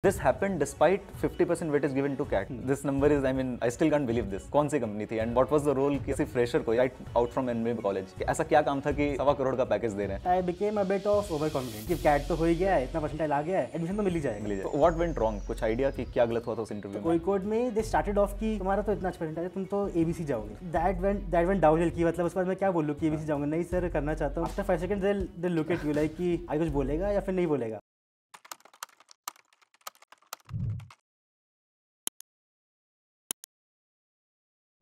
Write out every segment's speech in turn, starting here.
This happened despite 50% weightage given to CAT. This number is, I mean, I still can't believe this. कौन सी company थी and what was the role किसी fresher को right out from MBA college कि ऐसा क्या काम था कि 1.25 करोड़ का पैकेज दे रहे हैं? I became a bit of overconfident कि CAT तो हो ही गया है, इतना परसेंटाइल आ गया है, एडमिशन तो मिल ही जाएगा। तो what went wrong? कुछ आइडिया कि क्या गलत हुआ था उस इंटरव्यू में? कोई कोड में they started off कि तुम्हारा तो इतना अच्छा परसेंटाइल है, तुम तो ABC जाओगे। That went downhill की मतलब उस पर मैं क्या बोलूँ कि ABC जाऊँगा, नहीं सर करना चाहता हूँ। After 5 seconds they'll look at you like कि आगे कुछ बोलेगा या फिर नहीं बोलेगा।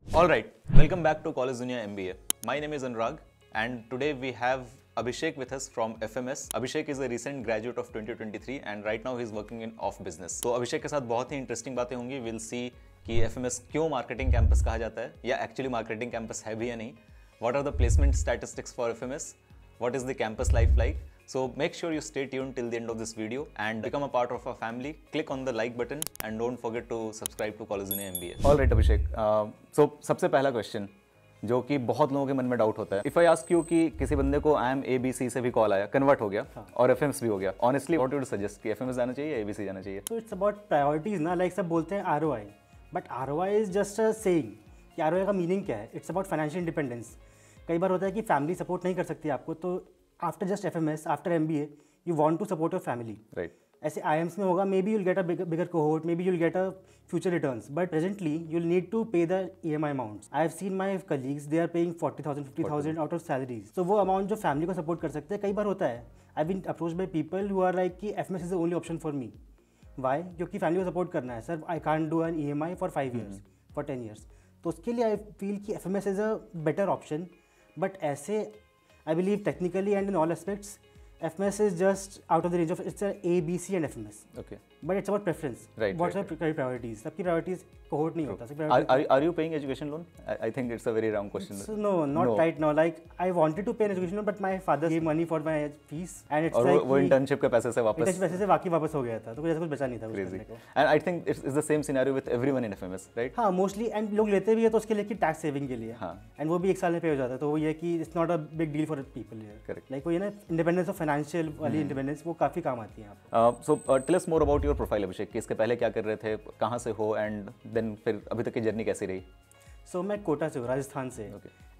Alright, welcome back to College Dunia MBA. My name is Anurag and today we have Abhishek with us from FMS. Abhishek is a recent graduate of 2023 and right now he is working in off business. तो अभिषेक के साथ बहुत ही interesting बातें होंगी. We'll see कि FMS क्यों marketing campus कहा जाता है या एक्चुअली मार्केटिंग कैंपस है भी या नहीं. What are the placement statistics for FMS? What is the campus life like? So make sure you stay tuned till the end of this video and become a part of our family. Click on the like button and don't forget to subscribe to College Dunia MBA. All right, Abhishek. So सबसे पहला question जो कि बहुत लोगों के मन में doubt होता है. If I ask you कि किसी बंदे को IIM ABC से भी कॉल आया, कन्वर्ट हो गया और FMS भी हो गया. Honestly, what would you suggest कि FMS जाना चाहिए या ABC जाना चाहिए? तो it's about priorities ना, like सब बोलते हैं ROI, but ROI is just a saying कि ROI का मीनिंग क्या है? It's about financial independence. कई बार होता है कि फैमिली सपोर्ट नहीं कर सकती आपको, तो after just FMS, after MBA, you want to support your family. Right. ऐसे IIMs में होगा, maybe you'll get a bigger cohort, maybe you'll get a future returns, but presently you'll need to pay the EMI amounts. I have seen my colleagues, they are paying 40,000 50,000 out of salaries. तो वो amount जो family को support कर सकते हैं, कई बार होता है. I been approach by people who are like कि FMS is the only option for me. Why? क्योंकि फैमिली को सपोर्ट करना है. Sir I can't do an EMI for 5 years, for 10 years. तो उसके लिए आई फील कि FMS is a better option. But ऐसे I believe technically and in all aspects, FMS is just out of the range of, it's a A, B, C and FMS. Okay. But it's about preference. Right. What's your priorities? सबकी priorities cohort नहीं होता. Are you paying education loan? I think it's a very wrong question. So no, not right now. Like I wanted to pay an education loan, but my father gave money for my fees, and it's like वो internship के पैसे से वापस. internship पैसे से बाकी वापस हो गया था, तो कुछ ऐसा कुछ बचा नहीं था. Crazy. And I think it's the same scenario with everyone in FMS, right? हाँ, mostly and लोग लेते भी है तो उसके लिए कि टैक्स सेविंग के लिए. हाँ. And वो भी 1 साल में पे हो जाता है, तो वो ये कि it's not a big deal for people here. Correct. Like वो ये ना independence of financial वाली independence वो काफी काम आती है आपको. So tell us more about your profile, Abhishek. कि इसके पहले क्या कर रहे थे, कहाँ से हो and then फिर अभी तक की जर्नी कैसी रही? सो मैं कोटा से हूँ, राजस्थान से.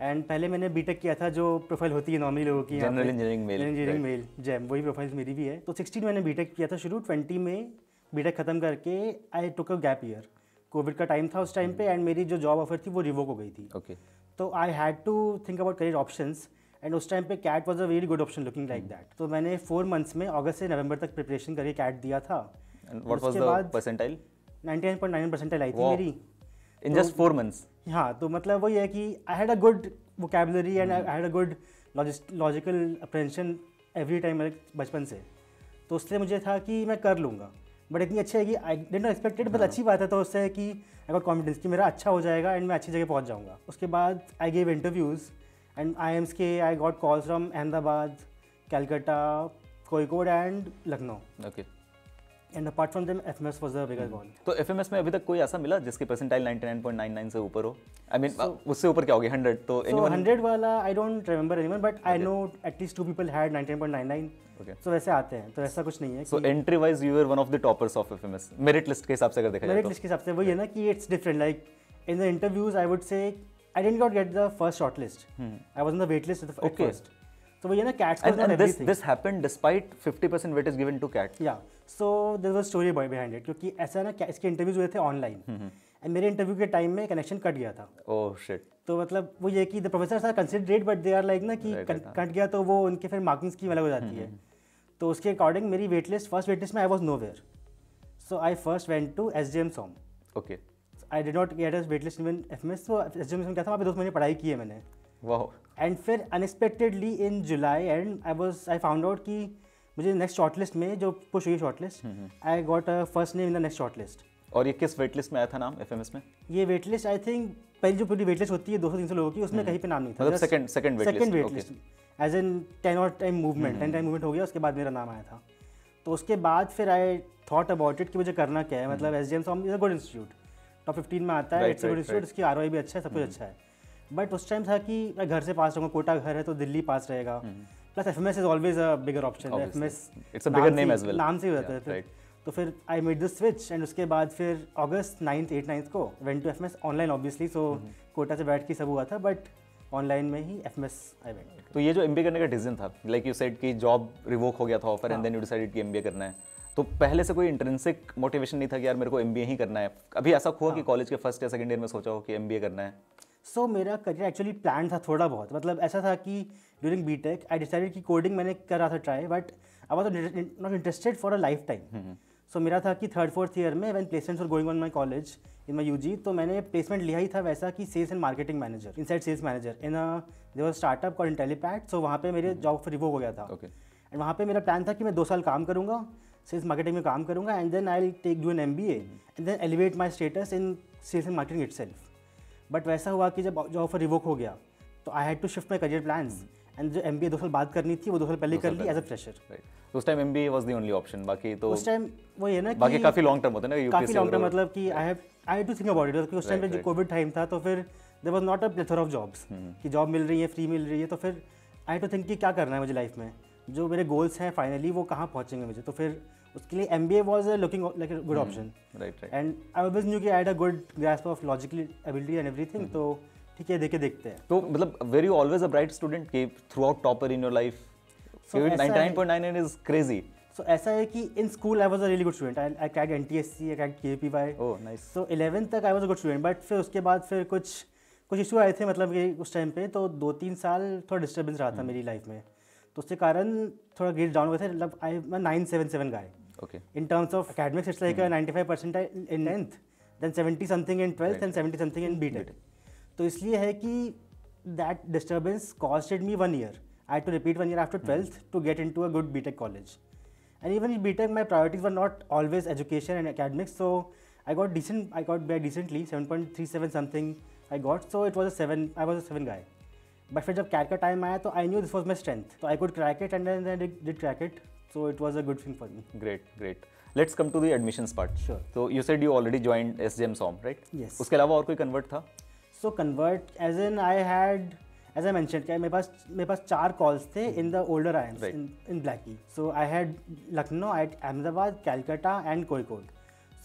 एंड पहले मैंने बीटेक किया था, जो प्रोफाइल होती है नॉर्मली लोगों की, जनरल इंजीनियरिंग मेल जैम, वही प्रोफाइल मेरी भी है. तो 16 मैंने बीटेक किया था शुरू. 20 में बीटेक खत्म करके आई टुक अ गैप ईयर. कोविड का टाइम था उस टाइम पे, एंड मेरी जो जॉब ऑफर थी वो रिवोक हो गई थी. तो I had to think about career options, and उस टाइम पे CAT was a very good option looking like that. तो मैंने 4 months में अगस्त से नवंबर तक प्रिपरेशन करके कैट दिया था. उसके बाद परसेंटाइल 99.9 परसेंटाइल आई थी मेरी in just 4 months. हाँ, तो मतलब वही है कि I had a good vocabulary and I had a good logical apprehension every time बचपन से. तो उससे मुझे था कि मैं कर लूँगा, बट इतनी अच्छी है कि आई डिड नॉट एक्सपेक्टेड, बट अच्छी बात है. तो उससे कि आई गॉट कॉन्फिडेंस कि मेरा अच्छा हो जाएगा एंड मैं अच्छी जगह पहुँच जाऊँगा. उसके बाद I gave interviews and IIMs के I got calls from Ahmedabad, Calcutta, Kozhikode and Lucknow. Okay. And apart from them FMS was the bigger one. तो FMS में अभी तक कोई ऐसा मिला जिसकी परसेंटाइल 99.99 से ऊपर हो? आई मीन उससे ऊपर क्या होगी 100? तो 100 वाला I don't remember anyone, but I know at least 2 people had 99.99. सो वैसे आते हैं, तो ऐसा कुछ नहीं है. So entry wise you were one of the toppers of FMS merit list के हिसाब से अगर देखा जाए. मेरिट लिस्ट के हिसाब से वही है ना कि it's different. Like in the interviews I would say I didn't not get the first short list. I was in the wait list at first. तो वही है ना, CATs was not everything. This happened despite 50% weightage given to CAT. Yeah so there was story behind it, क्योंकि ऐसा ना इसके interviews हुए थे ऑनलाइन, एंड मेरे इंटरव्यू के टाइम में कनेक्शन कट गया था. ओह शिट. तो मतलब वो ये कि the professors are considerate, but they are like ना कि कट गया तो वो उनके फिर मार्किंग स्कीम अलग हो जाती है. तो उसके अकॉर्डिंग मेरी wait list, first wait list में I was nowhere. So I first went to SJM SOM. Okay. I did not get a wait list even FMS. तो SJM SOM क्या था, वहाँ पे 2 महीने पढ़ाई की है मैंने. वाओ. एंड फिर unexpectedly in July and I found out कि मुझे नेक्स्ट शॉर्ट लिस्ट में जो पुश हुई short list, I got a first name in the next short list. और ये किस वेट लिस्ट में आया था नाम FMS में? ये वेट लिस्ट आई थिंक पहली जो पूरी वेट लिस्ट होती है 200-300 लोगों की, उसमें कहीं पे नाम नहीं था. मतलब second wait list as in 10 time movement हो गया. उसके बाद मेरा नाम आया था. तो उसके बाद फिर आई थॉट अबाउट इट कि मुझे करना क्या है. मतलब SJM SOM is a good institute, top 15 में आता है. इट्स अ गुड इंस्टीट्यूट, उसकी ROI भी अच्छा है, सब कुछ अच्छा है. बट उस टाइम था कि मैं घर से पास रहूँगा, कोटा घर है तो दिल्ली पास रहेगा. Plus FMS is always a bigger option. FMS it's a bigger name as well, नाम से ही हो जाता है. तो फिर I made the switch and उसके बाद फिर अगस्त 9th 8th 9th को went to FMS online obviously, so Kota से बैठ के सब हुआ था, बट ऑनलाइन में ही एफएमएस आई वेंट। तो ये जो एमबीए करने का डिसीजन था, लाइक यू सेड कि जॉब रिवोक हो गया था offer and then you decided कि एमबीए करना है, तो पहले से कोई इंट्रिंसिक मोटिवेशन नहीं था कि यार मेरे को एमबीए ही करना है? अभी ऐसा हुआ कि कॉलेज के फर्स्ट या सेकंड ईयर में सोचा हो कि एमबीए करना है? सो मेरा करियर एक्चुअली प्लान था थोड़ा बहुत, मतलब ऐसा था कि ड्यूरिंग बीटेक आई डिसाइडेड कि कोडिंग मैंने कर रहा था try, but I was not interested for a lifetime. So मेरा था कि 3rd 4th ईयर में when placements were going on my college in my UG, तो मैंने प्लेसमेंट लिया ही था वैसा कि sales and marketing manager, inside sales manager in there was startup called Intellipaat. So वहाँ पे मेरे जॉब फिर रिवोक हो गया था एंड वहाँ पे मेरा प्लान था कि मैं 2 साल काम करूँगा, सेल्स मार्केटिंग में काम करूँगा and then I will take do an MBA and then elevate my status in sales and marketing itself. But वैसा हुआ कि जब जॉब ऑफर रिवोक हो गया तो I had to shift my career plans and जो एमबीए 2 साल बाद करनी थी वो 2 साल पहले कर ली एज अ फ्रेशर। उस time MBA was the only option, बाकी तो उस टाइम वो है ना कि बाकी काफी लॉन्ग टर्म होता है ना, काफी लॉन्ग टर्म, मतलब कि I had to think about it, क्योंकि उस टाइम पे जो कोविड टाइम था तो फिर there was not a plethora of jobs कि जॉब मिल रही है, फ्री मिल रही है, तो फिर आई हैड टू थिंक कि क्या करना है मुझे लाइफ में, जो मेरे गोल्स हैं फाइनली वो कहाँ पहुँचेंगे मुझे, तो फिर उसके लिए MBA was looking like a good option. Right and I always knew कि I had a good grasp of logical ability and everything, तो ठीक है देखते हैं। तो मतलब were you always a bright student कि throughout topper in your life? 99.99 is crazy. So ऐसा है कि in school I was a really good student, I cracked NTSC, I cracked KPY. Oh nice. So 11th तक आई was a good student, but फिर उसके बाद फिर कुछ issue आए थे, मतलब कि उस टाइम पे तो 2-3 साल थोड़ा डिस्टर्बेंस रहा था मेरी लाइफ में, तो उसके कारण थोड़ा ग्रेड डाउन हुए थे। मतलब आई मैं 977 guy okay in terms of academics. It's like a 95% in 10th, then 70 something in 12th and 70 something in BTech. तो इसलिए है कि that disturbance costed me 1 year. I had to repeat 1 year after 12th to get into a good BTech college. And even in BTech, my priorities were not always education and academics. So I got back decently, 7.37 something I got. So it was a 7. I was a 7 guy. But फिर जब CAT का time आया तो I knew this was my strength. So I could crack it and then I did crack it. So it was a good thing for me. Great. Let's come to the admissions part. Sure. So you said you already joined SGM SOM, right? Yes. उसके अलावा और कोई convert था? So convert as in I had, as I mentioned, कि मेरे पास 4 calls थे in the older IIMs, Right. in Blackie. So I had Lucknow, I had Ahmedabad, Calcutta and Kozhikode.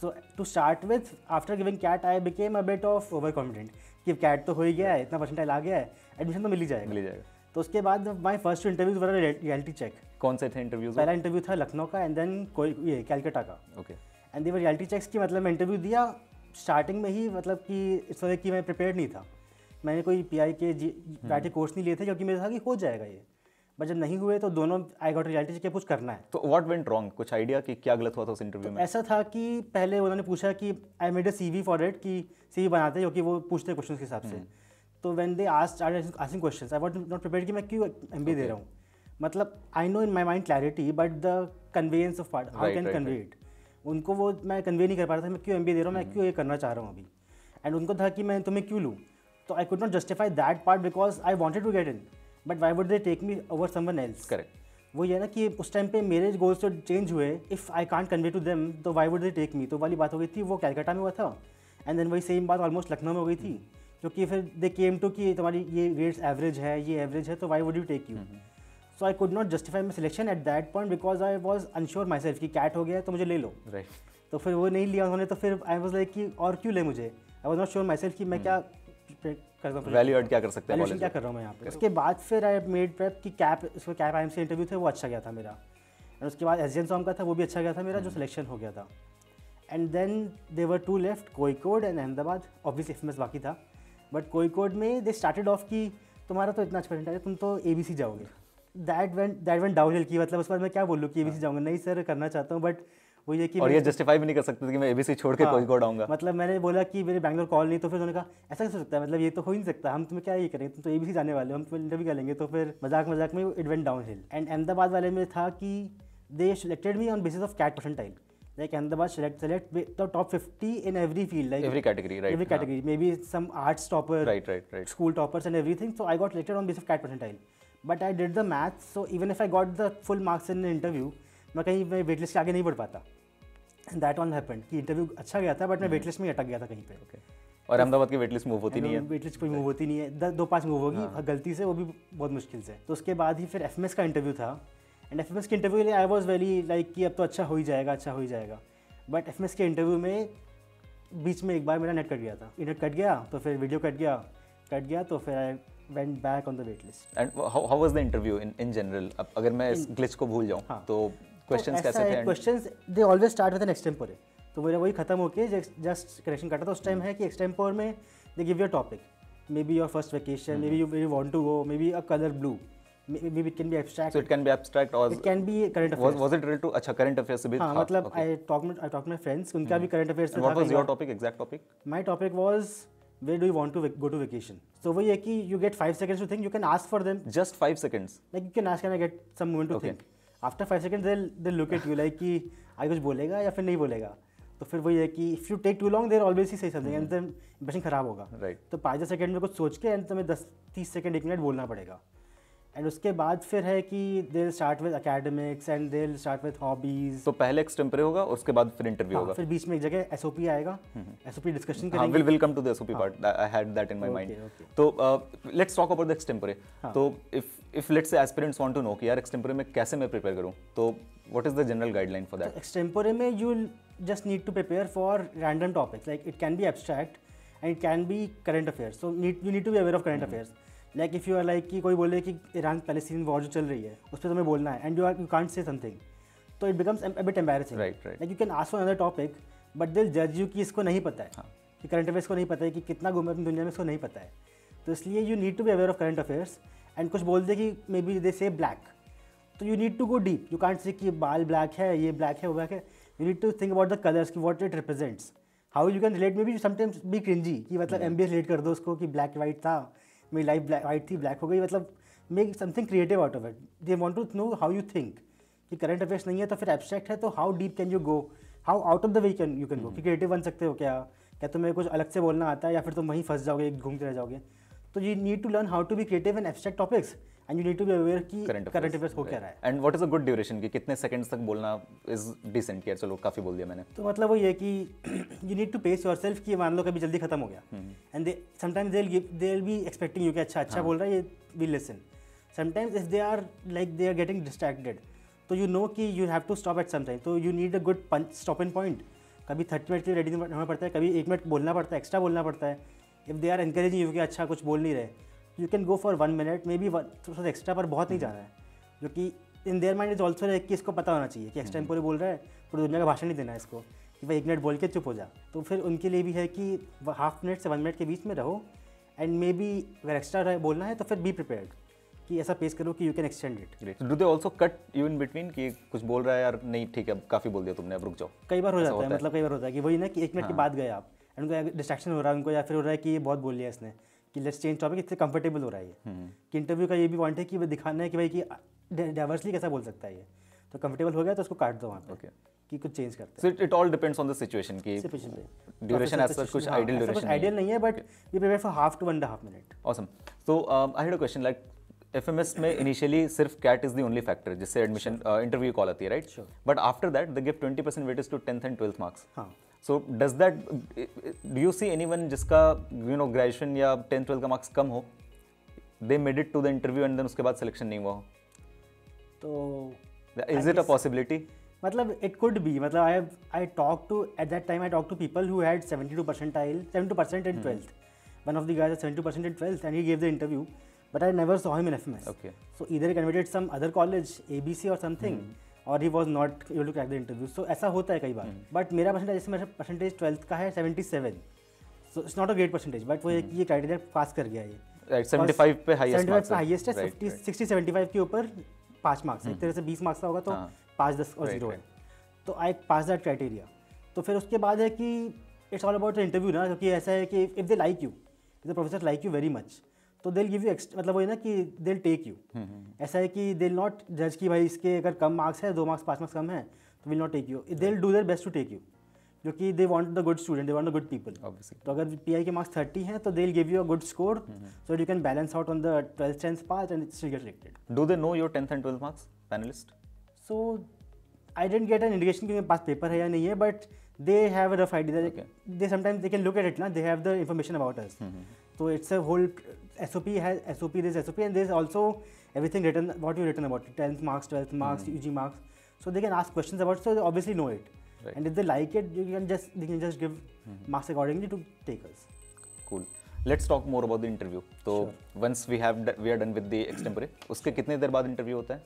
So to start with, after giving CAT, I became a bit of overconfident कि CAT तो हो ही गया है, इतना percentile आ गया है, admission तो मिल ही जाएगा। तो उसके बाद my first interviews were reality check. कौन से थे इंटरव्यूज? पहला इंटरव्यू था लखनऊ का एंड देन ये कैलकाटा का। Okay. And they were reality checks की, मतलब मैं इंटरव्यू दिया स्टार्टिंग में ही, मतलब कि इस वजह कि मैं प्रिपेयर्ड नहीं था, मैंने कोई पीआई के बैठे कोर्स नहीं लिए थे, क्योंकि मेरे था कि हो जाएगा ये, बट जब नहीं हुए तो दोनों आई गॉट रियलिटी चेक कुछ करना है। तो व्हाट वेंट रॉन्ग? कुछ आइडिया कि क्या गलत हुआ था उस इंटरव्यू में? ऐसा था कि पहले उन्होंने पूछा कि I made a CV for it, कि सीवी बनाते हैं क्योंकि वो पूछते हैं क्वेश्चन के हिसाब से। तो when they asked asking questions, I was not prepared कि मैं क्यों एमबीए दे रहा हूँ, मतलब I know in my mind clarity but the conveyance of part how can convey it, उनको वो मैं कन्वे नहीं कर पा रहा था मैं क्यों एमबीए दे रहा हूँ, मैं क्यों ये करना चाह रहा हूँ अभी, एंड उनको था कि मैं तुम्हें क्यों लूँ, तो I could not justify that part because I wanted to get in, but why would they take me over someone else. Correct. वो ये ना कि उस टाइम पे मेरे गोल्स तो चेंज हुए, if I can't convey to them तो why would they take me, तो वाली बात हो गई थी, वो कैलकाटा में हुआ था एंड देन वही सेम बात ऑलमोस्ट लखनऊ में हो गई थी, क्योंकि फिर दे केम टू कि तुम्हारी ये रेट्स एवरेज है, ये एवरेज है, तो why would you take you. So I could not justify my selection at that point because I was unsure myself कि कैट हो गया तो मुझे ले लो। राइट। तो फिर वो नहीं लिया उन्होंने, तो फिर आई वॉज लाइक कि और क्यों ले मुझे, I was not sure my self कि मैं क्या करता हूँ, वैल्यू ऐड क्या कर सकते हैं वैल्यूएशन क्या कर रहा हूँ मैं यहाँ पे। उसके बाद फिर आई मेड प्रेप कि कैप आईएमसी इंटरव्यू थे वो अच्छा गया था मेरा, एंड उसके बाद एसजीएम सॉम का था वो भी अच्छा गया था मेरा, जो सिलेक्शन हो गया था। And then they were 2 left, Kozhikode and Ahmedabad, obviously FMS बाकी था, बट कोझिकोड में दे स्टार्टेड ऑफ कि तुम्हारा तो इतना अच्छा परसेंटेज है, तुम तो एबीसी जाओगे। दैट वेंट डाउनहिल की, मतलब उस पर मैं क्या बोलूँ कि एबीसी जाऊँगा, नहीं सर करना चाहता हूँ, बट वो ये कि और ये जस्टिफाई भी नहीं कर सकते कि मैं एबीसी छोड़ के कोझिकोड आऊँगा। मतलब मैंने बोला कि मेरे बैंगलोर कॉल नहीं, तो फिर उन्होंने कहा ऐसा कैसे हो सकता है, मतलब ये तो हो ही नहीं सकता, हम तुम्हें क्या ये करेंगे, तुम तो एबीसी जाने वाले हो, हम तुम्हें इंटरव्यू कर लेंगे। तो फिर मजाक में it went downhill. And Ahmedabad वाले में था कि they selected me on basis of CAT percentile, like Ahmedabad select the top 50 in every field, like every category, right? Every category, maybe some arts topper, right, school toppers and everything. So I got selected on basis of CAT percentile. But I did the maths, so even if I got the full marks in the interview, मैं कहीं मैं waitlist के आगे नहीं बढ़ पाता. And that all happened कि interview अच्छा गया था, बट मैं वेटलिस्ट में अटक गया था कहीं पे. Okay. और अहमदाबाद की वेटलिस्ट मूव होती नहीं है. वेटलिस्ट कोई मूव होती नहीं है, 2-5 मूव होगी गलती से, वो भी बहुत मुश्किल से. तो उसके बाद ही फिर एफएमएस का इंटरव्यू था, एंड एफएमएस के इंटरव्यू के लिए आई वाज वेरी लाइक कि अब तो अच्छा हो ही जाएगा. बट एफएमएस के इंटरव्यू में बीच में एक बार मेरा नेट कट गया था, इंटरनेट कट गया तो फिर वीडियो कट गया तो फिर I went back on the wait list. And how was the interview in general? अब अगर मैं इस ग्लिच को भूल जाऊं तो क्वेश्चंस कैसे थे? Questions they always start with an extempore, तो मेरा वही खत्म होके जस्ट करेक्शन कटा था उस टाइम है कि एक्सटेम्पोर में they give you a topic, maybe your first vacation, maybe you want to go, maybe a colour blue, maybe it can be abstract, so it can be abstract or it can be current affairs. Was it related to अच्छा current affairs से भी हाँ, मतलब I talked to my friends, उनका भी current affairs से था। What was your topic, exact topic? My topic was where do you want to go to vacation? So वही है कि you get 5 seconds to think, you can ask for them. Just 5 seconds? Like you can ask, can I get some moment to think? After 5 seconds they'll look at you like कि आगे कुछ बोलेगा या फिर नहीं बोलेगा। तो फिर वही है कि if you take too long they'll always say something and then impression खराब होगा। Right. तो 5 सेकंड में कुछ सोच के and तुम्हें 10-30 सेकंड 1 मिनट बोलना पड़ेगा। एंड उसके बाद फिर है कि they start with academics and they start with hobbies. तो पहले एक्सटेम्परे होगा, उसके बाद फिर इंटरव्यू होगा। फिर बीच में एक जगह एसओपी आएगा, एसओपी डिस्कशन करेंगे। Will come to the SOP part, I had that in my mind. तो let's talk about the extempore. तो if let's say aspirants want to know कि यार एक्सटेम्परे में कैसे मैं प्रिपेयर करूं, तो what is the general guideline for that? Extempore में you will just need to prepare for random topics, like it can be abstract and it can be current affairs, so you need to be aware of current affairs. Like if you are like कि कोई बोले कि Iran Palestine war जो चल रही है उस पर तुम्हें बोलना है and you can't say something, तो it becomes a bit embarrassing. Like you can ask for another topic but they'll जज यू कि इसको नहीं पता है, कि करंट अफेयर्स को नहीं पता है, कि कितना घूमे अपनी दुनिया में इसको नहीं पता है। तो इसलिए you need to be aware of current affairs and कुछ बोल दे कि may be they say black, तो you need to go deep. You can't say कि बाल ब्लैक है, ये ब्लैक है, वो ब्लैक है। You need to think about the colours कि what it represents, how you can relate, maybe sometimes be cringy कि मतलब एमबीए रिलेट कर दो उसको कि ब्लैक वाइट था, मेरी लाइफ ब्लैक वाइट थी, ब्लैक हो गई, मतलब make something creative out of it. They want to know how you think कि करंट अफेयर्स नहीं है तो फिर एब्स्ट्रैक्ट है, तो how deep can you go, how out of the way can you go, कि क्रिएटिव बन सकते हो क्या तुम्हें कुछ अलग से बोलना आता है या फिर तुम वहीं फंस जाओगे, घूमते रह जाओगे। तो you need to learn how to be creative in abstract topics and you need to be aware कि करंट अफेयर्स हो क्या रहा है। And what is a good duration, कि कितने सेकंड्स तक बोलना इज डिसेंट? यार चलो काफ़ी बोल दिया मैंने। तो मतलब वो ये कि you need to pace yourself कि मान लो कभी जल्दी खत्म हो गया and they sometimes they will be expecting you कि अच्छा बोल रहा है, yeah we listen. Sometimes if they are getting distracted, तो यू नो कि you have to stop at some time, तो you need a good stop in point. कभी 30 minute के लिए रेडी होना पड़ता है, कभी 1 मिनट बोलना पड़ता है, एक्स्ट्रा बोलना पड़ता है। If they are encouraging you कि अच्छा कुछ बोल नहीं रहे, you can go for 1 minute, maybe थोड़ा सा एक्स्ट्रा, पर बहुत नहीं जाना है, क्योंकि in their mind is also है कि इसको पता होना चाहिए कि एक्सटेम्पोरे बोल रहा है, पूरी दुनिया का भाषण नहीं देना है इसको, कि भाई 1 मिनट बोल के चुप हो जा। तो फिर उनके लिए भी है कि हाफ मिनट से 1 मिनट के बीच में रहो एंड मे बी अगर एक्स्ट्रा बोलना है तो फिर बी प्रिपेयर्ड कि ऐसा पेश करो कि you can extend it. Do they also cut you in between कि कुछ बोल रहा है यार, नहीं ठीक है काफ़ी बोल दिया तुमने, अब रुक जाओ? कई बार हो जाता है, मतलब कई बार होता है कि वही ना कि 1 मिनट के बाद गए आप एंड उनको डिस्ट्रैक्शन हो रहा है उनको, या फिर हो रहा है कि ये बहुत बोल लिया इसने, कि लेट्स चेंज टॉपिक, इससे कंफर्टेबल हो रहा है ये। कि इंटरव्यू का ये भी पॉइंट है कि वो दिखाना है कि भाई कि डाइवर्सली कैसा बोल सकता है ये, तो कंफर्टेबल हो गया तो उसको काट दो वहाँ पे कि कुछ चेंज करते हैं। So it all depends on the situation की ड्यूरेशन एज सच कुछ आइडियल ड्यूरेशन आइडियल नहीं है, but we prepare for half to 1.5 minute. Awesome. So I had a question, like FMS में इनिशियली सिर्फ CAT is the only factor जिससे admission interview call आती है, right? But after that they give 20% weightage to 10th and 12th marks. हाँ। So does that, do you see anyone जिसका you know graduation या 10th 12th का marks कम हो, they made it to the interview and then उसके बाद selection नहीं हुआ हो? तो इज इट अ पॉसिबिलिटी? मतलब it could be, मतलब I talked to, at that time I talked to people who had 72% in 12th. One of the guys had 72% in 12th and he gave the interview, but I never saw him in FMS. Okay. So either he converted some other college, ABC or something, or he was not able to crack the interview. So ऐसा होता है कई बार. But मेरा percentage, जैसे मेरा percentage 12th का है 77. So it's not a great percentage, but वो ये criteria पास कर गया ये. Right, 75 पे highest marks. 75 पे highest है, 60-75 के ऊपर 5 मार्क्स है. एक तरह से 20 मार्क्स का होगा तो 5-10 और 0 है. तो आई पास दैट क्राइटेरिया. तो फिर उसके बाद है कि इट्स ऑल अबाउट इंटरव्यू ना, क्योंकि ऐसा है कि if they like you, if the professor like you very much, तो दे गिव यू मतलब वही ना कि दे टेक यू. ऐसा है कि दे नॉट जज कि भाई इसके अगर कम मार्क्स है, 2 मार्क्स 5 मार्क्स कम है, तो will not take you. They will do their best to take you, क्योंकि they want the good student, they want the good people. तो अगर पीआई के मार्क्स 30 हैं तो they will give you a good score so you can balance out on the 12th 10th pass and still get selected. Do they know your 10th and 12th marks, panelist? So I didn't get an indication कि मेरे पास paper है या नहीं है, but they have a rough idea. They sometimes they can look at it ना, they have the information about us. So it's a whole SOP has SOP, there's SOP and there's also everything written, what you written about 10th marks, 12th marks, UG marks. So they can ask questions about it, so they obviously know it. Right. And if they like it, they can just give marks accordingly to take us. Cool. Let's talk more about the interview. तो once we are done with the extempore, उसके कितने देर बाद interview होता है?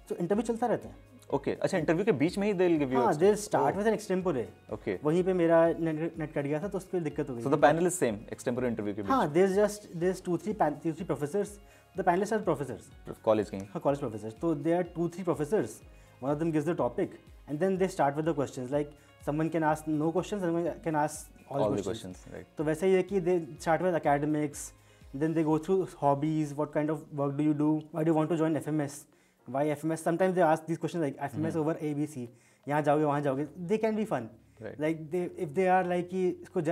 So interview चलता रहता है. Okay अच्छा इंटरव्यू के बीच में ही they'll give you हाँ, they start with an extempore. Okay वहीं पे मेरा नेट कट गया था तो उस पर दिक्कत हो गई. So the panel is same extempore interview के बीच हाँ, there's 2-3 professors. The panelists are professors. College के College professors. So there are 2-3 professors. One of them gives the topic, and then they start with the questions. Like someone can ask no questions, someone can ask all the questions. Right. तो वैसे ही है कि they start with academics, then they go through hobbies. What kind of work do you do? Why do you want to join FMS? Why FMS? Sometimes they ask these questions like FMS over ABC. यहाँ जाओगे वहाँ जाओगे. They can be fun. Right. Like if they are like कि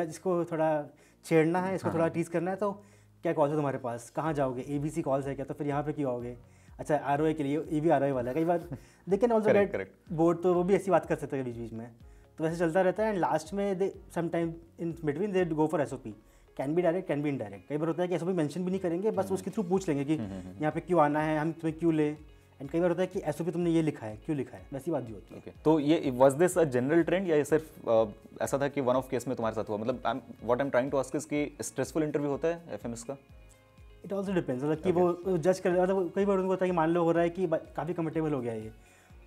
इसको थोड़ा छेड़ना है, इसको थोड़ा टीज करना है तो क्या कॉल्स है तुम्हारे पास, कहाँ जाओगे, ABC कॉल्स है क्या, तो फिर यहाँ पे क्यों आओगे, अच्छा ROA के लिए, ये भी ROA वाला है. कई बार they can also get bored, तो वो भी ऐसी बात कर सकते हैं बीच बीच में. तो वैसे चलता रहता है. एंड लास्ट में they some time in between they go for SOP. Can be direct, can be indirect. कई बार होता है कि SOP मेंशन भी नहीं करेंगे, बस उसके थ्रू पूछ लेंगे कि यहाँ पे क्यों आना है, हम तुम्हें क्यों ले. एंड कई बार होता है कि SOP तुमने ये लिखा है, क्यों लिखा है, वैसी बात भी होती है. ओके तो ये was this a general trend या ये सिर्फ ऐसा था कि वन ऑफ केस में तुम्हारे साथ हुआ? मतलब what I am trying to ask is कि स्ट्रेसफुल इंटरव्यू होता है FMS का? It also depends. मतलब कि वो जज कर, मतलब कई बार उनको होता है कि मान लो हो रहा है कि काफ़ी कंफर्टेबल हो गया है ये,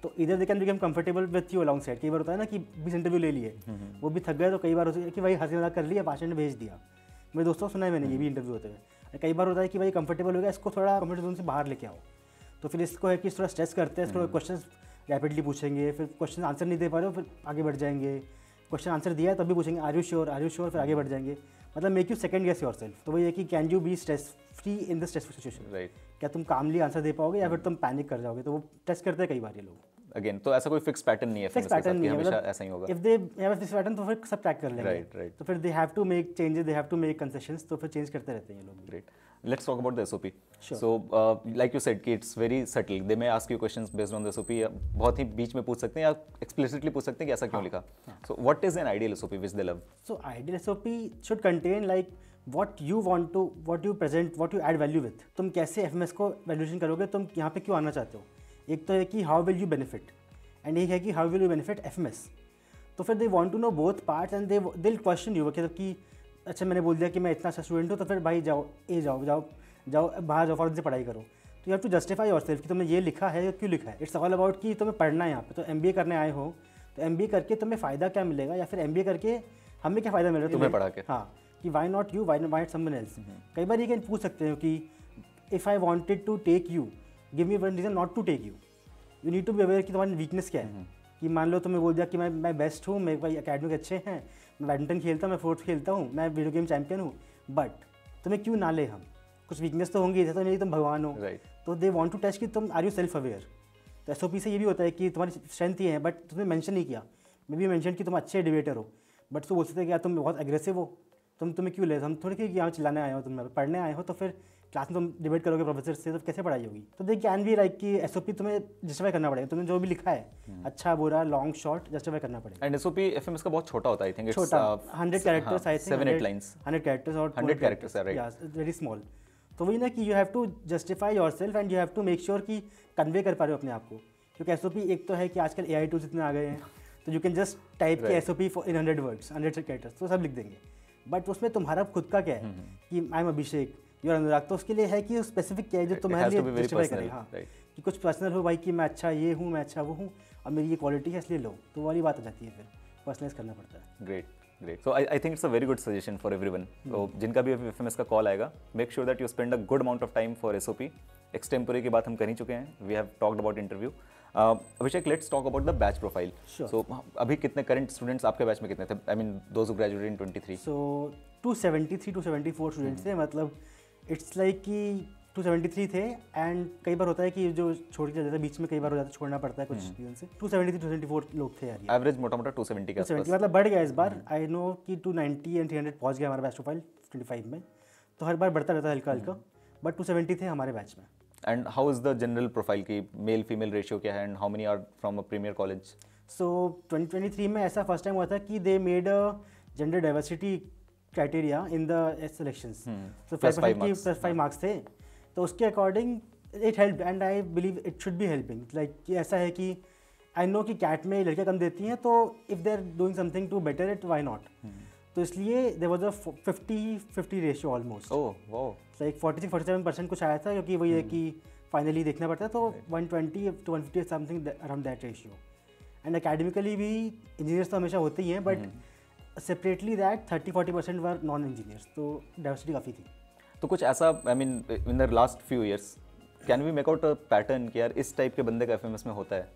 तो इधर they can become comfortable with you along side. कई बार होता है ना कि 20 इंटरव्यू ले लिए, वो भी थक गए, तो कई बार होता है कि भाई हंसी मजाक कर लिया, भाषण में भेज दिया. मेरे दोस्तों को सुना है मैंने ये भी इंटरव्यू होते हुए. कई बार होता है कि भाई कंफर्टेबल हो गया, इसको थोड़ा कंफर्ट जोन से बाहर लेके आओ. तो फिर इसको है कि थोड़ा स्ट्रेस करते हैं, इसको क्वेश्चन रैपिडली पूछेंगे, फिर क्वेश्चन आंसर नहीं दे पा रहे हो, फिर आगे बढ़ जाएंगे. क्वेश्चन आंसर दिया है तभी पूछेंगे आर यू श्योर, फिर आगे बढ़ जाएंगे. मतलब make you second guess yourself. तो वही है कि can you be stress free in the stressful situation. Right. क्या तुम कामली आंसर दे पाओगे या फिर तुम पैनिक कर जाओगे. तो वो टेस्ट करते हैं कई बार ये लोग. अगेन तो ऐसा कोई फिक्स पैटर्न नहीं है फिक्स पैटर्न नहीं है, हमेशा मतलब ऐसा ही होगा. If they have a fix pattern तो फिर सब ट्रैक कर लेंगे. राइट. तो फिर they have to make changes, they have to make concessions, तो फिर चेंज करते रहते हैं ये लोग. Great. Let's talk about the SOP. Sure. So, like you said, कि it's very subtle. They may ask you questions based on the SOP. या बहुत ही बीच में पूछ सकते हैं या explicitly पूछ सकते हैं कि ऐसा क्यों लिखा. So, what is an ideal SOP which they love? So, ideal SOP should contain like what you want to, what you present, what you add value with. तुम कैसे FMS को वैल्यूएशन करोगे, तुम यहाँ पे क्यों आना चाहते हो. एक तो है कि how will you benefit, and एक है कि how will you benefit FMS. तो फिर they want to know both parts and they'll question you कि अच्छा मैंने बोल दिया कि मैं इतना अच्छा स्टूडेंट हूँ, तो फिर भाई जाओ बाहर जाओ फॉरेन से पढ़ाई करो. तो you have to justify yourself कि तुमने ये लिखा है या क्यों लिखा है. इट्स ऑल अबाउट कि तुम्हें पढ़ना है यहाँ पे. तो MBA करने आए हो, तो MBA करके तुम्हें फ़ायदा क्या मिलेगा, या फिर MBA करके हमें क्या फ़ायदा मिल रहा है तुम्हें पढ़ा के. हाँ, कि why not you, why not someone else. कई बार ये कैन पूछ सकते हो कि if I wanted to take you, give me one reason not to take you. You need to be aware कि तुम्हारी वीकनेस क्या है. कि मान लो तुम्हें बोल दिया कि मैं बेस्ट हूँ, मेरे भाई एकेडमिक अच्छे हैं, मैं बैडमिंटन खेलता हूँ, मैं फोर्थ खेलता हूँ, मैं वीडियो गेम चैंपियन हूँ, बट तुम्हें क्यों ना ले हम. कुछ वीकनेस तो होंगी, जैसे तो नहीं तुम भगवान हो. Right. तो दे वांट टू टेस्ट कि तुम आर यू सेल्फ अवेयर. तो SOP से ये भी होता है कि तुम्हारी स्ट्रेंथ ये है, बट तुमने मेंशन नहीं किया. मे बी मेंशन कि तुम अच्छे डिबेटर हो, बट तो बोल सकते हैं कि यार तुम बहुत एग्रेसिव हो, तुम्हें क्यों ले. हम थोड़ी कि यहाँ चिल्लाने आए हो, तुम पढ़ने आए हो, तो फिर क्लास में तुम डिबेट करोगे प्रोफेसर से, तो कैसे पढ़ाई होगी. तो दे कैन बी लाइक कि SOP तुम्हें जस्टिफाई करना पड़ेगा. तुमने जो भी लिखा है, अच्छा बुरा लॉन्ग शॉर्ट, जस्टिफाई करना पड़ेगा. एंड SOP FMS का बहुत छोटा होता है. आई थिंक इट्स छोटा 100 characters, I think 7-8 lines. 100 characters और 100 कैरेक्टर्स है. राइट. Very small. तो वही ना कि you have to justify yourself and you have to make sure कि कन्वे कर पा रहे हो अपने आप को. क्योंकि SOP एक तो है कि आजकल AI टूल्स इतने आ गए हैं, तो यू कैन जस्ट टाइप के SOP इन 100 वर्ड्स, 100 कैरेक्टर्स, तो सब लिख देंगे. बट उसमें तुम्हारा खुद का क्या है कि I am Abhishek, you are Anurag. तो उसके लिए है कि स्पेसिफिक क्या है जो तुम्हारे लिए जस्टिफाई करे. हाँ, कि कुछ पर्सनल हो भाई कि मैं अच्छा ये हूँ, मैं अच्छा वो हूँ, और मेरी ये क्वालिटी है इसलिए लो. तो वाली बात आ जाती है, फिर पर्सनलाइज करना पड़ता है. Great. So I think it's a very good suggestion for everyone. तो जिनका भी FMS का कॉल आएगा, make sure that you spend a good amount of time for SOP. Extempore की बात हम कर ही चुके हैं. We have talked about interview. Abhishek, let's talk about the batch profile. So अभी कितने करंट स्टूडेंट्स आपके बैच में कितने थे? I mean those who graduated in 23. So 273 to 74 students थे. मतलब इट्स लाइक कि 273 थे. एंड कई बार होता है कि जो छोड़ के जाता है बीच में, कई बार हो जाता है छोड़ना पड़ता है कुछ रीजन से. 273 to 274 लोग थे यार. एवरेज मोटा मोटा 270 के आसपास. मतलब बढ़ गया इस बार. आई नो कि 290 एंड 300 पहुंच गया हमारा बैच प्रोफाइल 25 में. तो हर बार बढ़ता रहता है हल्का हल्का, बट 270 थे हमारे बैच में. And how is the general profile की मेल फीमेल रेशियो क्या है, and how many are from a premier college? So 2023 में ऐसा फर्स्ट टाइम हुआ था कि they made a gender diversity criteria in the selections. So +5 marks थे. तो उसके according it help, and I believe it should be helping. Like कि ऐसा है कि आई नो कि कैट में लड़कियाँ कम देती हैं, तो if they are doing something to better it, why not. तो इसलिए there was a 50-50 ratio almost. Oh wow. Like 46-47% कुछ आया था, क्योंकि वही है कि फाइनली देखना पड़ता है. तो 120 to 150 something around that ratio. And academically भी इंजीनियर्स तो हमेशा होते ही हैं, but separately that 30-40% were non engineers. तो डाइवर्सिटी काफ़ी थी. तो कुछ ऐसा, I mean in the last few years can we make out a pattern कि यार इस टाइप के बंदे का एफएमएस में होता है?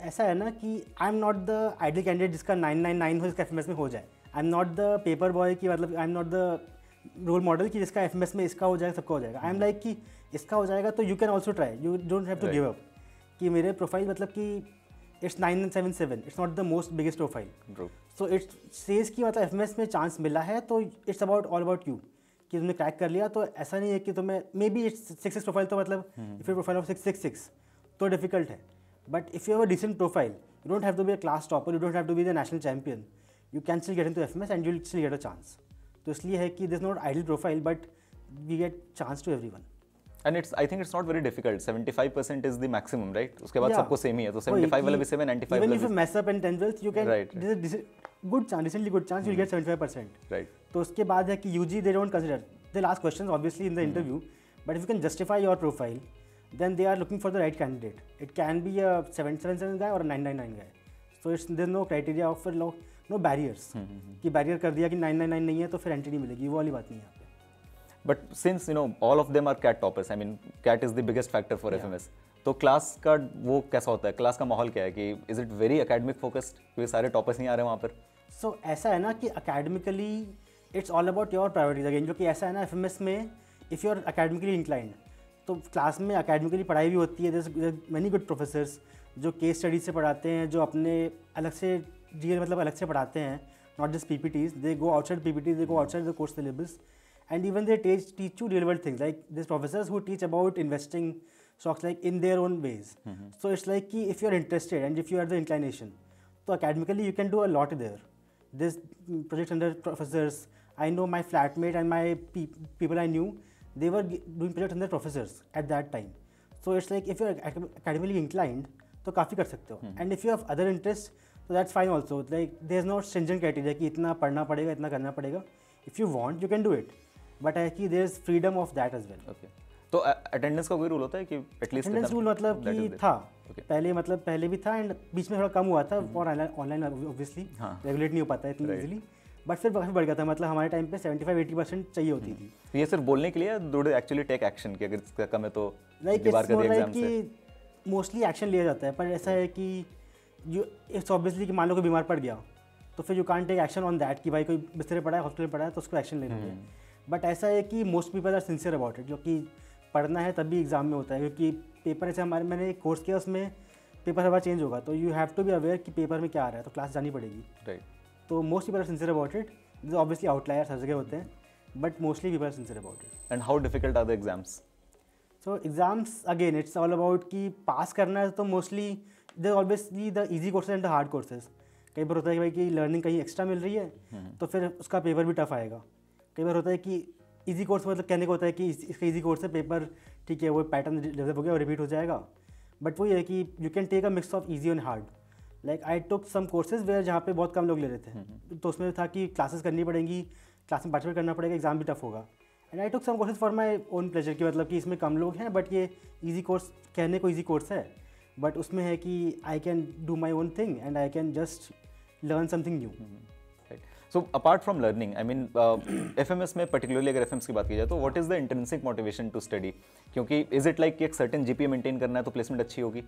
ऐसा है ना कि I am not the ideal candidate जिसका 999 हो, जिसका एफएमएस में हो जाए. I am not the paper boy की, मतलब I am not the role model कि जिसका एफएमएस में इसका हो जाएगा सबका हो जाएगा. आई एम लाइक कि इसका हो जाएगा तो you can also try, you don't have to give up. कि मेरे प्रोफाइल मतलब कि it's 977, it's not the most biggest profile. So it's says कि मतलब एफएमएस में चांस मिला है, तो it's about all about you कि तुमने क्रैक कर लिया. तो ऐसा नहीं है कि तुम्हें मे बी इट्स 6 प्रोफाइल, तो मतलब इफ यू प्रोफाइल ऑफ 666 तो डिफिकल्ट है. But if you have a decent profile, you don't have to be a class topper, you don't have to be the national champion, you can still get into FMS and you will still get a chance. तो इसलिए है कि this is not ideal profile, but we get chance to everyone. And it's, I think it's not very difficult. 75% is the maximum, right? उसके बाद Yeah. सबको same ही है, तो 75 वाला भी सेम है, 95 Even वाला if you भी. mess up in 10th 12th, you can Right. there's a good chance, decently good chance, you'll get 75%. Right. तो उसके बाद है कि UG they don't consider. They'll ask questions obviously in the interview, but if you can justify your profile, then they are looking for the right candidate. It can be a 777 guy or a 999 guy. So it's there's no criteria of no barriers. कि barrier कर दिया कि 999 नहीं है तो फिर entry नहीं मिलेगी, वो वाली बात नहीं है यहाँ पे. But since you know all of them are CAT toppers, I mean CAT is the biggest factor for FMS. तो क्लास का वो कैसा होता है? क्लास का माहौल क्या है कि is it very academic focused, क्योंकि सारे टॉपर्स नहीं आ रहे वहाँ पर? सो ऐसा है ना कि academically it's all about your priorities again. जो कि ऐसा है ना एफएमएस में, if you are academically inclined, तो क्लास में अकेडमिकली पढ़ाई भी होती है. देयर मेनी गुड प्रोफेसर्स जो केस स्टडीज से पढ़ाते हैं, जो अपने अलग से रियल मतलब अलग से पढ़ाते हैं, not just PPTs. They go outside PPTs, they go outside the course syllabus, and even they teach you real world things. Like there's professors who teach about investing stocks like in their own ways. So it's like ki if you're interested and if you have the inclination, so academically you can do a lot there. There's projects under professors. I know my flatmate and my people I knew, they were doing projects under professors at that time. So it's like if you're academically inclined, तो काफ़ी कर सकते हो. And if you have other interests, so that's fine also. Like there's no stringent criteria कि इतना पढ़ना पड़ेगा, इतना करना पड़ेगा. If you want, you can do it. But है कि there is freedom of that as well. Okay. तो अटेंडेंस का कोई रूल होता है कि एटलीस्ट अटेंडेंस रूल मतलब कि था पहले भी था एंड बीच में थोड़ा कम हुआ था और ऑनलाइन ऑब्वियसली रेगुलेट नहीं हो पाता है इतनी इजीली. बट फिर काफ़ी बढ़ गया था. मतलब हमारे टाइम पे 75-80% चाहिए होती थी. तो ये सिर्फ बोलने के लिए do they actually take action कि अगर इसका कम है तो लाइक दीवार कर दे एग्जाम से? कि मोस्टली एक्शन लिया जाता है, पर ऐसा है कि जो इट्स ऑब्वियसली कि मान लो कोई बीमार पड़ गया तो फिर you can't take action on that कि भाई कोई बिस्तर पड़ा है, हॉस्पिटल पड़ा है, तो उसको एक्शन लेना है. बट ऐसा है कि most people are sincere about it. जो कि पढ़ना है तभी एग्जाम में होता है, क्योंकि पेपर ऐसे मैंने एक कोर्स किया, उसमें पेपर हर बार चेंज होगा, तो you have to be aware कि पेपर में क्या आ रहा है, तो क्लास जानी पड़ेगी. राइट. तो most people are sincere about it. This obviously outliers हर जगह होते हैं, but mostly people are sincere about it. And how difficult are the exams? So exams again it's all about कि पास करना है, तो mostly there obviously the easy courses and the hard courses. कई बार होता है कि भाई कि लर्निंग कहीं एक्स्ट्रा मिल रही है तो फिर उसका पेपर भी टफ आएगा. कई बार होता है कि इजी कोर्स मतलब कहने को होता है कि इसका इजी कोर्स है, पेपर ठीक है वो पैटर्न डेवलप हो गया और रिपीट हो जाएगा. बट वही है कि you can take a mix of easy and hard. Like I took some courses where जहाँ पे बहुत कम लोग ले रहे थे, तो उसमें था कि क्लासेस करनी पड़ेंगी, क्लास में पार्टिसिपेट करना पड़ेगा, एग्जाम भी टफ होगा. And I took some courses for my own pleasure की मतलब कि इसमें कम लोग हैं बट ये ईजी कोर्स कहने को ईजी कोर्स है, बट उसमें है कि I can do my own thing and I can just learn something new. So apart from learning, I mean FMS में पर्टिकुलरली अगर एफएमएस की बात की जाए तो what is the intrinsic motivation to study? क्योंकि इज इट लाइक एक certain GPA maintain करना है तो प्लेसमेंट अच्छी होगी?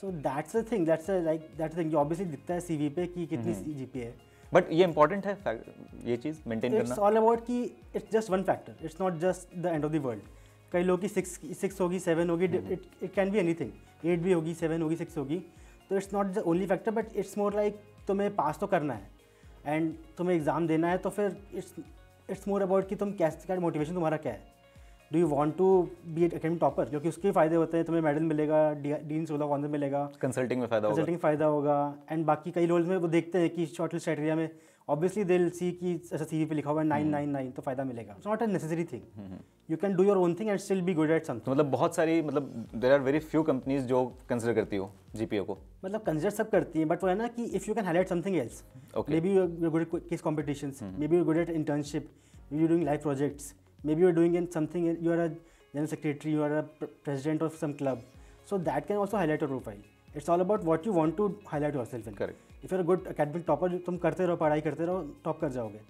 So that's the thing, that's thing obviously दिखता है सीवी पे कि कितनी जीपीए है. बट ये इंपॉर्टेंट है ये चीज़ मेंटेन करना? इट्स ऑल अबाउट कि it's just one factor, it's not just the end of the world. कई लोग की 6 होगी, 7 होगी, इट कैन बी एनीथिंग, 8 भी होगी, 7 होगी, 6 होगी. तो it's not the only factor, but it's more like तुम्हें पास तो करना है एंड तुम्हें एग्ज़ाम देना है, तो फिर इट्स मोर अबाउट कि तुम कैसे, क्या मोटिवेशन तुम्हारा क्या है. Do you want to be academic topper, क्योंकि उसके फ़ायदे होते हैं, तुम्हें मेडल मिलेगा, डीन सोलह ऑनर मिलेगा, कंसल्टिंग में फ़ायदा होगा, कंसल्टिंग फ़ायदा होगा. एंड बाकी कई रोल्स में वो देखते हैं कि शॉर्ट लिस्ट क्राइटेरिया में ऑब्वियसली दे विल सी कि ऐसा सीवी पे लिखा हुआ है 999 तो फायदा मिलेगा. It's not a necessary thing. You can do your own thing and still be good at something. मतलब बहुत सारी मतलब there are very few companies जो कंसिडर करती हो जीपीए को. मतलब कंसिडर सब करती हैं, बट वो है ना कि if you can highlight something else, maybe you are good at quiz competitions, maybe you are good at internship, maybe you doing live projects, maybe you are doing in something, you are a general secretary, you are a president of some club, so that can also highlight your profile. It's all about what you want to highlight yourself in. Correct. If you are good academic topper, तुम करते रहो, पढ़ाई करते रहो, top कर जाओगे.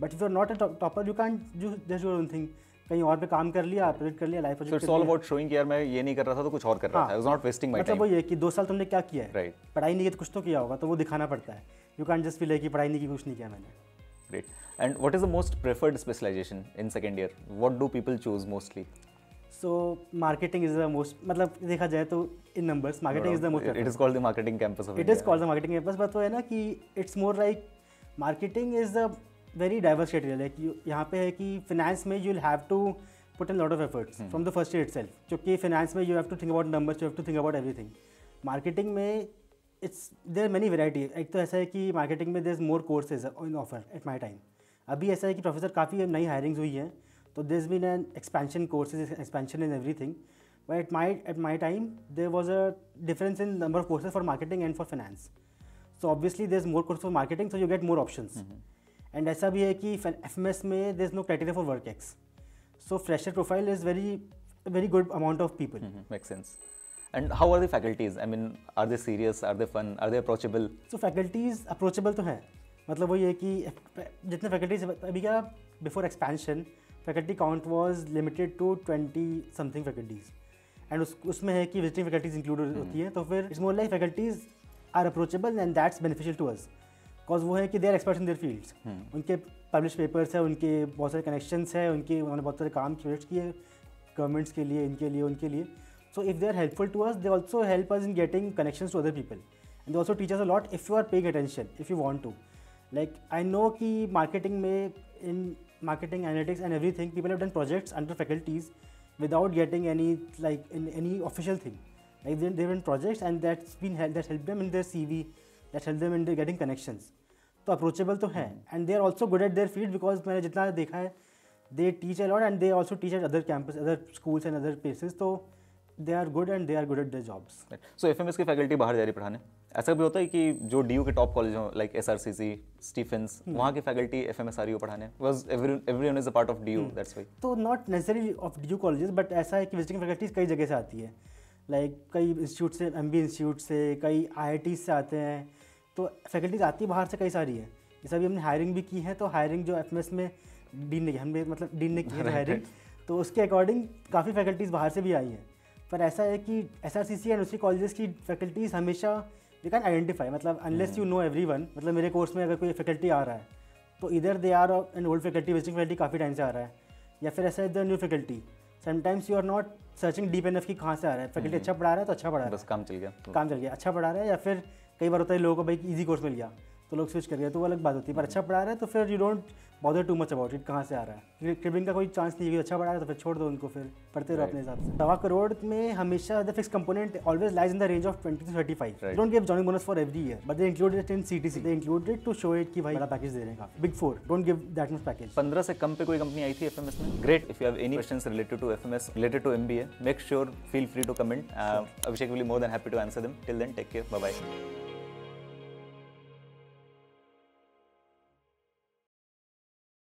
But if you are not a topper, you can just your own thing. कहीं और पे काम कर लिया, प्रोजेक्ट कर लिया, life So project it's all about showing कि यार मैं ये नहीं कर रहा था तो कुछ और कर रहा था. I was not wasting my मतलब time. वो ये कि 2 साल तुमने क्या किया है, Right. पढ़ाई नहीं की तो कुछ तो किया होगा, तो वो दिखाना पड़ता है. यू कैन जस्ट फील कि पढ़ाई नहीं की, कुछ नहीं किया मैंने. Great. And what is the most preferred specialization in second year? What do people choose mostly? So marketing is the most, मतलब देखा जाए तो in numbers marketing is the most. It is called the marketing campus of it India. Is called the marketing campus. But वो है ना कि it's more like marketing is the very diverse category. Like यहाँ पे है कि finance में you will have to put in lot of efforts from the first year itself. क्योंकि फिनेंस में you have to think about numbers, you have to think about everything. Marketing में it's there many variety. एक तो ऐसा है कि marketing में there is more courses in offer at my time. अभी ऐसा है कि प्रोफेसर काफ़ी नई हायरिंग्स हुई हैं, तो there is been an expansion courses, expansion in everything. But at my time there was a difference in number of courses for marketing and for finance. So obviously there is more course for marketing, so you get more options. And ऐसा भी है कि FMS में there is no criteria for work ex. So fresher profile is very good amount of people. Makes sense. And how are the faculties? I mean, are they serious? Are they fun? Are they approachable? So faculties approachable तो हैं. मतलब वो ये कि जितने faculties अभी क्या before expansion faculty count was limited to 20 something faculties. And उसमें है कि visiting faculties include होती हैं, तो फिर it's more like faculties are approachable and that's beneficial to us. Cause वो है कि they are experts in their fields. उनके पब्लिश पेपर्स है, उनके बहुत सारे कनेक्शंस है, उन्होंने बहुत सारे काम क्रिएट किए गवर्नमेंट्स के लिए, इनके लिए, उनके लिए. So if they are helpful to us, they also help us in getting connections to other people. And they also teach us a lot if you are paying attention, if you want to. Like I know कि marketing में, in marketing analytics and everything, people have done projects under faculties without getting any official thing. Like they've done projects and that helped them in their CV, that helped them in their getting connections. तो approachable तो है. And they are also good at their field, because मैंने जितना देखा है they teach a lot and they also teach at other campus, other schools and other places. तो they are good and they are good at their jobs. So FMS की faculty बाहर जा रही पढ़ाने. ऐसा भी होता है कि जो डीयू के टॉप कॉलेज हो लाइक एसआरसीसी, स्टीफेंस, वहाँ की फैकल्टी एफएमएस आ रही हो पढ़ाने. Because everyone is a part of DU, that's why. तो not necessary of DU colleges, but ऐसा है कि विजिटिंग फैकल्टीज कई जगह से आती है. लाइक कई इंस्टीट्यूट से, एमबी इंस्टीट्यूट से, कई आईआईटी से आते हैं. तो फैकल्टीज आती है बाहर से कई सारी है. जैसे अभी हमने हायरिंग भी की है, तो हायरिंग जो एफएमएस में डीन ने की, हमने मतलब डीन ने की है हायरिंग, तो उसके अकॉर्डिंग काफ़ी फैकल्टीज़ बाहर से भी आई हैं. पर ऐसा है कि एसआरसीसी एंड उसकी कॉलेजेस की फैकल्टीज़ हमेशा यू कैन आइडेंटिफाई, मतलब अनलेस यू नो एवरीवन. मतलब मेरे कोर्स में अगर कोई फैकल्टी आ रहा है तो इधर they are an old faculty, visiting faculty काफ़ी टाइम से आ रहा है, या फिर ऐसा है the new faculty. Sometimes you are not searching deep enough कि कहाँ से आ रहा है. फैकल्टी अच्छा पढ़ा रहा है तो अच्छा पढ़ा रहा है, बस काम चल गया, काम चल गया, अच्छा पढ़ा रहा है. या फिर कई बार होता है लोगों को भाई ईजी कोर्स मिल गया तो लोग स्विच कर गए, तो वो अलग बात होती है. पर अच्छा पढ़ा रहा है तो फिर you don't bother too much about it कहाँ से आ रहा है. क्रिबिंग का कोई चांस नहीं है कि अच्छा पढ़ा रहा है तो फिर छोड़ दो उनको, फिर पढ़ते रहो अपने हिसाब से. 1.25 करोड़ में हमेशा the fix component always lies in the range of 20 to 35. Don't give joining bonus for every year, but they include it in CTC. They include it to show it कि भाई बड़ा पैकेज दे रहे हैं काफी. Big 4 don't give that much package. 15 से कम पे कोई कंपनी आई थी एफएमएस में. Great. If you have any questions related to FMS, related to MBA, make sure feel free to comment. Abhishek will be more than happy to answer them. Till then, take care. Bye bye.